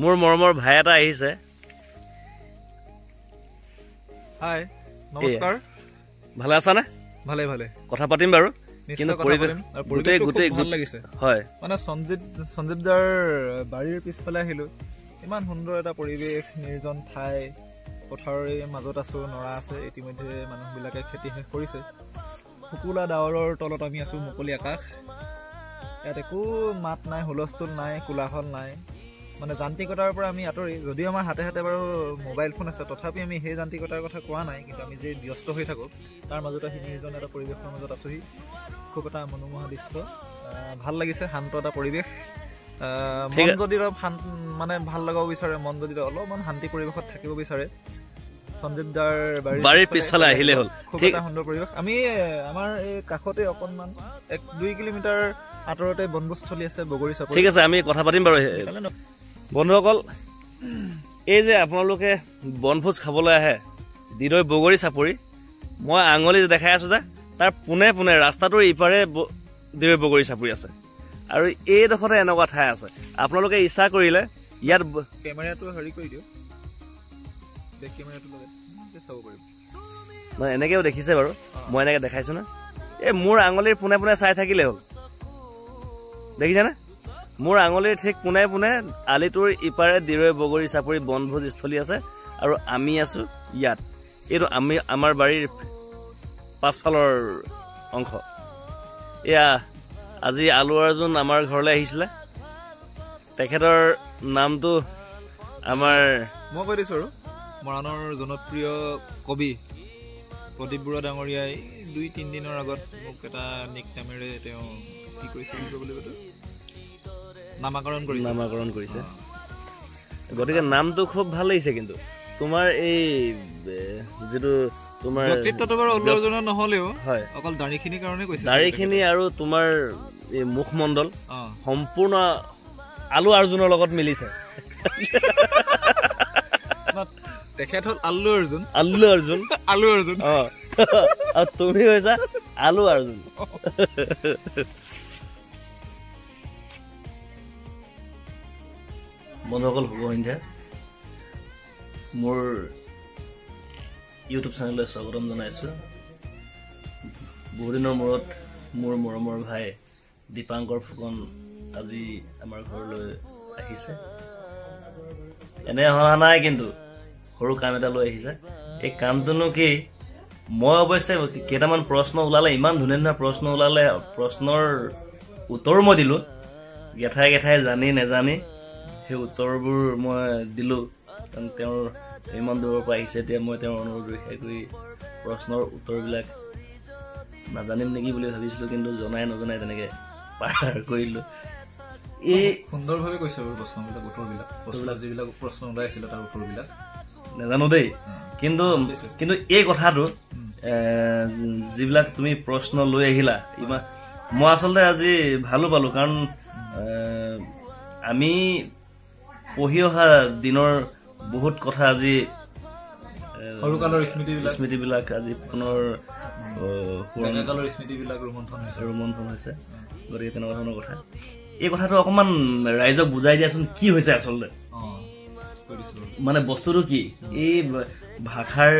মোৰ মৰমৰ ভাই এটা আহিছে। হাই নমস্কাৰ, ভালে আছা না? ভালে ভালে কথা পাতিম বাৰু, কিন্তু পৰিৱেশ গোটেই ভাল লাগিছে। হয়, মানে সঞ্জীৱ দাৰ বাৰীৰ পিছফালে আহিলো। ইমান সুন্দৰ এটা পৰিৱেশ, নিৰ্জন ঠাই, পথাৰৰ মাজত আছো, নৰা আছে। ইতিমধ্যে মানুহবিলাকে খেতি শেষ কৰিছে। শুকুলা ডাৱৰৰ তলত আমি আছো, মুকলি আকাশ। ইয়াত একো মাত নাই, হুলস্থুল নাই, কোলাহল নাই। মানে যান্ত্ৰিকতাৰ পৰা আমি আঁতৰি, যদিও আমাৰ হাতে হাতে বাৰু মোবাইল ফোন আছে, তথাপি আমি সেই যান্ত্ৰিকতাৰ কথা কোৱা নাই। কিন্তু আমি যে ব্যস্ত হৈ থাকোঁ, তাৰ মাজতে আহি নিৰ্জন এটা পৰিৱেশৰ মাজত আছোহি। খুব এটা মনোমোহা দৃশ্য, ভাল লাগিছে, শান্ত এটা পৰিৱেশ। মন যদি অলপ মানে ভাল লগাব বিচাৰে, মন যদি অলপমান শান্তি পৰিৱেশত থাকিব বিচাৰে, সঞ্জীৱ দাৰ বাৰীৰ পিছফালে আহিলে হ'ল। খুব এটা সুন্দৰ পৰিৱেশ। আমি আমাৰ এই কাষতে অকণমান 1-2 কিলোমিটাৰ আঁতৰতে বনভোজস্থলী আছে, বগৰী চাপৰি। ঠিক আছে, আমি কথা পাতিম বাৰু। বন্ধুসকল, এই যে আপোনালোকে বনভোজ খাবলৈ আহে দিদৈ বগৰী চাপৰি, মই আঙুলি দেখাই আছো যে তাৰ পোনে পোনে ৰাস্তাটোৰ ইপাৰে দিদৈ বগৰী চাপৰি আছে। আৰু এইডোখৰতে এনেকুৱা ঠাই আছে, আপোনালোকে ইচ্ছা কৰিলে ইয়াত কেমেৰাটো হেৰি কৰি দিওঁ, কেমেৰাটো লগাই চাব পাৰিব। মানে এনেকেও দেখিছে বাৰু, মই এনেকে দেখাইছো না। এই মোৰ আঙুলিৰ পোনে পোনে চাই থাকিলে হ'ল, দেখিছেনে? মোৰ আঙুলিৰ ঠিক পোনে পোনে আলিটোৰ ইপাৰে দিৰৈ বগৰী চাপৰি বনভোজ স্থলী আছে। আৰু আমি আছো ইয়াত। এইটো আমাৰ বাৰীৰ পাছফালৰ অংশ। এয়া আজি আলু অৰ্জুন আমাৰ ঘৰলৈ আহিছিলে। তেখেতৰ নামটো আমাৰ মই কৈ দিছো আৰু মৰাণৰ জনপ্ৰিয় কবি প্ৰদীপ বৰুৱা ডাঙৰীয়াই 2-3 দিনৰ আগত মোক এটা নিক নামেৰে তেওঁ কি কৰিছে বুলি নামাকৰণ কৰিছে। গতিকে নামটো খুব ভাল লাগিছে। কিন্তু তোমাৰ এই যিটো তোমাৰ ব্যক্তিত্বটো বাৰু অল্লু অৰ্জুনৰ নহলেও হয়, অকল দাড়িখিনিৰ কাৰণে কৈছে। দাড়িখিনি আৰু তোমাৰ এই মুখমণ্ডল সম্পূৰ্ণ আলু অৰ্জুনৰ লগত মিলিছে। তেখেত হ'ল আলু অৰ্জুন। আৰু তুমি হৈছা আলু অৰ্জুন। বন্ধুসকল, শুভ সন্ধ্যা। মোৰ ইউটিউব চেনেললৈ স্বাগতম জনাইছোঁ। বহুদিনৰ মূৰত মোৰ মৰমৰ ভাই দীপাংকৰ ফুকন আজি আমাৰ ঘৰলৈ আহিছে। এনে অহা নাই, কিন্তু সৰু কাম এটা লৈ আহিছে। এই কামটোনো কি? মই অৱশ্যে কেইটামান প্ৰশ্ন ওলালে, ইমান ধুনীয়া ধুনীয়া প্ৰশ্ন ওলালে, প্ৰশ্নৰ উত্তৰ মই দিলোঁ। গেঠাই গেঠাই জানি নেজানি সেই উত্তৰবোৰ মই দিলোঁ। কাৰণ তেওঁৰ ইমান দূৰৰ পৰা আহিছে, এতিয়া মই তেওঁৰ অনুৰোধ ৰক্ষা কৰি প্ৰশ্নৰ উত্তৰবিলাক নাজানিম নেকি বুলি ভাবিছিলোঁ, কিন্তু জনাই নজনাই তেনেকৈ পাৰ কৰিলোঁ। এই সুন্দৰভাৱে কৈছে বাৰু প্ৰশ্নবিলাক, উত্তৰবিলাক, যিবিলাক প্ৰশ্ন ওলাইছিলে তাৰ উত্তৰবিলাক নাজানো দেই। কিন্তু এই কথাটো যিবিলাক তুমি প্ৰশ্ন লৈ আহিলা, ইমান মই আচলতে আজি ভালো পালোঁ। কাৰণ আমি পঢ়ি অহা দিনৰ বহুত কথা আজি সৰুকালৰ স্মৃতিবিলাক আজি পুনৰ স্মৃতিবিলাক ৰোমন্থন হৈছে। গতিকে তেনেকুৱা ধৰণৰ কথা। এই কথাটো অকণমান ৰাইজক বুজাই দিয়াচোন, কি হৈছে আচলতে। মানে বস্তুটো কি? এই ভাষাৰ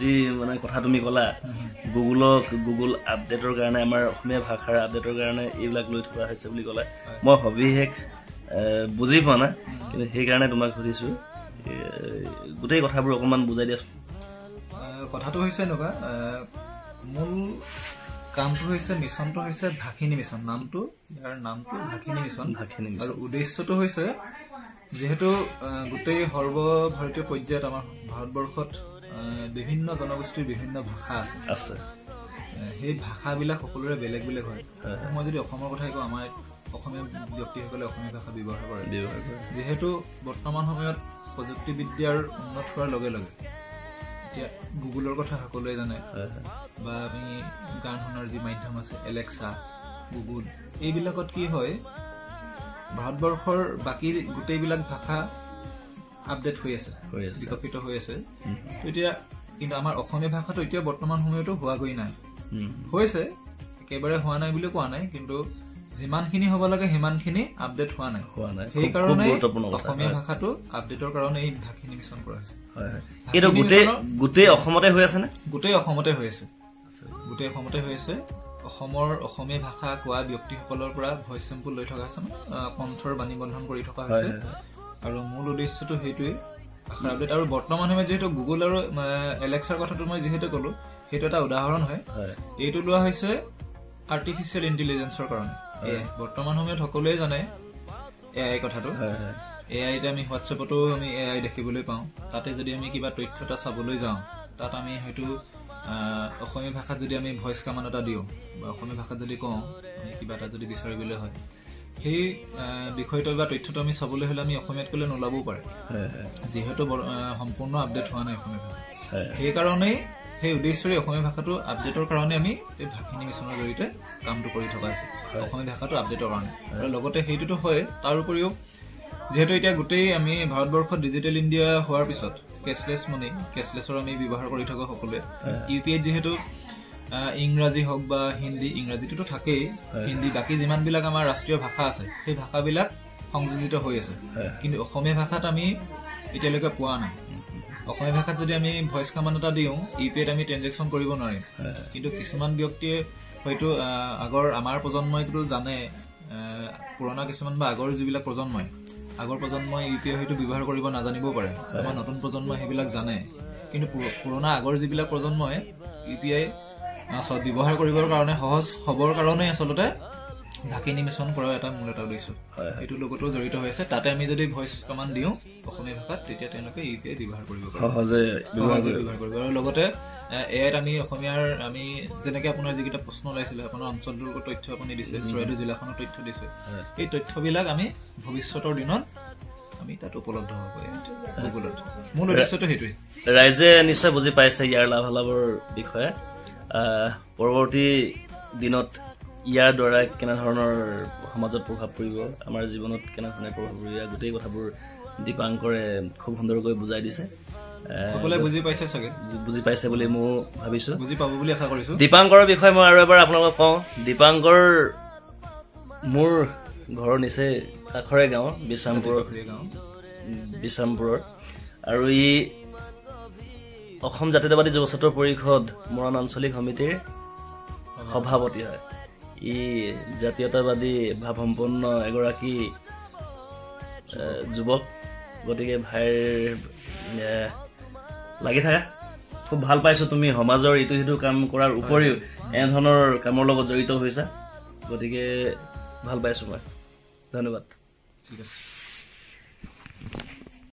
যি মানে কথা তুমি ক'লা, গুগল আপডেটৰ কাৰণে, আমাৰ অসমীয়া ভাষাৰ আপডেটৰ কাৰণে এইবিলাক লৈ থকা হৈছে বুলি ক'লা। মই সবিশেষ বুজি পোৱা নাই, কিন্তু সেইকাৰণে তোমাক সুধিছোঁ, গোটেই কথাবোৰ অকণমান বুজাই দিয়াচোন। কথাটো হৈছে এনেকুৱা, মূল কামটো হৈছে, মিছনটো হৈছে ভাষিনী মিছন। ইয়াৰ নামটো ভাষিনী মিছন। আৰু উদ্দেশ্যটো হৈছে, যিহেতু গোটেই সৰ্বভাৰতীয় পৰ্যায়ত আমাৰ ভাৰতবৰ্ষত বিভিন্ন জনগোষ্ঠীৰ বিভিন্ন ভাষা আছে। সেই ভাষাবিলাক সকলোৰে বেলেগ বেলেগ হয়। মই যদি অসমৰ কথাই কওঁ, আমাৰ অসমীয়া ব্যক্তিসকলে অসমীয়া ভাষা ব্যৱহাৰ কৰে। যিহেতু বৰ্তমান সময়ত প্ৰযুক্তিবিদ্যাৰ উন্নত হোৱাৰ লগে লগে এতিয়া গুগলৰ কথা সকলোৱে জানে, বা আমি গান শুনাৰ যি মাধ্যম আছে, এলেক্সা, গুগল, এইবিলাকত কি হয়, ভাৰতবৰ্ষৰ বাকী গোটেইবিলাক ভাষা আপডেট হৈ আছে, বিকশিত হৈ আছে। এতিয়া কিন্তু আমাৰ অসমীয়া ভাষাটো এতিয়া বৰ্তমান সময়তো হোৱাগৈ নাই। হৈছে, একেবাৰে হোৱা নাই বুলি কোৱা নাই, কিন্তু যিমানখিনি হ'ব লাগে সিমানখিনি আপডেট হোৱা নাই সেইকাৰণে অসমীয়া ভাষাটো আপডেটৰ কাৰণে এই ভাষিনী মিছন কৰা হৈছে এইটো গোটেই অসমতে হৈ আছে নে গোটেই অসমতে হৈ আছে অসমৰ অসমীয়া ভাষা কোৱা ব্যক্তিসকলৰ পৰা ভইচ চেম্পল লৈ থকা আছে কণ্ঠৰ বাণী বন্ধন কৰি থকা হৈছে আৰু মূল উদ্দেশ্যটো সেইটোৱে ভাষাৰ আপডেট আৰু বৰ্তমান সময়ত যিহেতু গুগল আৰু এলেক্সাৰ কথাটো মই যিহেতু ক'লো সেইটো এটা উদাহৰণ হয় এইটো লোৱা হৈছে আৰ্টিফিচিয়েল ইণ্টেলিজেন্সৰ কাৰণে বৰ্তমান সময়ত সকলোৱে জানে এআই কথাটো এআইতে আমি হোৱাটছএপতো আমি এআই দেখিবলৈ পাওঁ তাতে যদি আমি কিবা তথ্য এটা চাবলৈ যাওঁ তাত আমি হয়তো অসমীয়া ভাষাত যদি আমি ভইচ কমাণ্ড এটা দিওঁ বা অসমীয়া ভাষাত যদি কওঁ আমি কিবা এটা যদি বিচাৰিবলৈ হয় সেই বিষয়টো বা তথ্যটো আমি চাবলৈ হ'লে আমি অসমীয়াত ক'লে নোলাবও পাৰে যিহেতু সম্পূৰ্ণ আপডেট হোৱা নাই অসমীয়া ভাষা সেইকাৰণেই সেই উদ্দেশ্যৰে অসমীয়া ভাষাটো আপডেটৰ কাৰণে আমি এই ভাষিনী মিছনৰ জৰিয়তে কামটো কৰি থকা আছে অসমীয়া ভাষাটো আপডেটৰ কাৰণে আৰু লগতে সেইটোতো হয় তাৰ উপৰিও যিহেতু এতিয়া গোটেই আমি ভাৰতবৰ্ষত ডিজিটেল ইণ্ডিয়া হোৱাৰ পিছত কেছলেছ মানি কেছলেছৰ আমি ব্যৱহাৰ কৰি থকা সকলোৱে ইউপিআইত যিহেতু ইংৰাজী হওক বা হিন্দী ইংৰাজীটোতো থাকেই হিন্দী বাকী যিমানবিলাক আমাৰ ৰাষ্ট্ৰীয় ভাষা আছে সেই ভাষাবিলাক সংযোজিত হৈ আছে কিন্তু অসমীয়া ভাষাত আমি এতিয়ালৈকে পোৱা নাই অসমীয়া ভাষাত যদি আমি ভইচ কমাণ্ড এটা দিওঁ ইউপিআইত আমি ট্ৰেনজেকশ্যন কৰিব নোৱাৰিম কিন্তু কিছুমান ব্যক্তিয়ে হয়তো আগৰ আমাৰ প্ৰজন্মইতো জানে পুৰণা কিছুমান বা আগৰ যিবিলাক আগৰ প্ৰজন্মই ইউপিআই হয়তো ব্যৱহাৰ কৰিব নাজানিবও পাৰে আমাৰ নতুন প্ৰজন্মই সেইবিলাক জানে কিন্তু পুৰণা আগৰ যিবিলাক প্ৰজন্মই ইউপিআই ব্যৱহাৰ কৰিবৰ কাৰণে সহজ হ'বৰ কাৰণে আচলতে ভাষিনী মিছন কৰাৰ এটা মূল এটা উদ্দেশ্য এইটো লগতো জড়িত হৈ আছে তাতে আমি যদি ভইচ কমাণ্ড দিওঁ অসমীয়া ভাষাত তেতিয়া তেওঁলোকে ইউপিআই ব্যৱহাৰ কৰিব পাৰে সহজে ব্যৱহাৰ কৰিব আৰু লগতে এআইত আমি অসমীয়াৰ আমি যেনেকে আপোনাৰ যিকেইটা প্ৰশ্ন ওলাইছিলে আপোনাৰ অঞ্চলটোৰ তথ্য আপুনি দিছে চৰাইদেউ জিলাখনৰ তথ্য দিছে এই তথ্যবিলাক আমি ভৱিষ্যতৰ দিনত আমি তাত উপলব্ধ হ'ব গুগলত মূল উদ্দেশ্যটো সেইটোৱে ৰাইজে নিশ্চয় বুজি পাইছে ইয়াৰ লাভালাভৰ বিষয়ে পৰৱৰ্তী দিনত ইয়াৰ দ্বাৰা কেনেধৰণৰ সমাজত প্ৰভাৱ পৰিব আমাৰ জীৱনত কেনেধৰণে প্ৰভাৱ পৰিব গোটেই কথাবোৰ দীপাংকৰে খুব সুন্দৰকৈ বুজাই দিছে সকলোৱে বুজি পাইছে চাগে বুজি পাইছে বুলি মই ভাবিছো বুজি পাব বুলি আশা কৰিছো দীপাংকৰৰ বিষয়ে মই আৰু এবাৰ আপোনালোকক কওঁ দীপাংকৰ মোৰ ঘৰৰ নিচে কাষৰে গাঁও বিশ্ৰামপুৰৰ আৰু ই অসম জাতীয়তাবাদী যুৱ ছাত্ৰ পৰিষদ মৰাণ আঞ্চলিক সমিতিৰ সভাপতি হয় ই জাতীয়তাবাদী ভাৱসম্পন্ন এগৰাকী যুৱক গতিকে ভাইৰ লাগি থাকা খুব ভাল পাইছো তুমি সমাজৰ ইটো সিটো কাম কৰাৰ উপৰিও এনেধৰণৰ কামৰ লগত জড়িত হৈছা গতিকে ভাল পাইছো মই ধন্যবাদ ঠিক আছে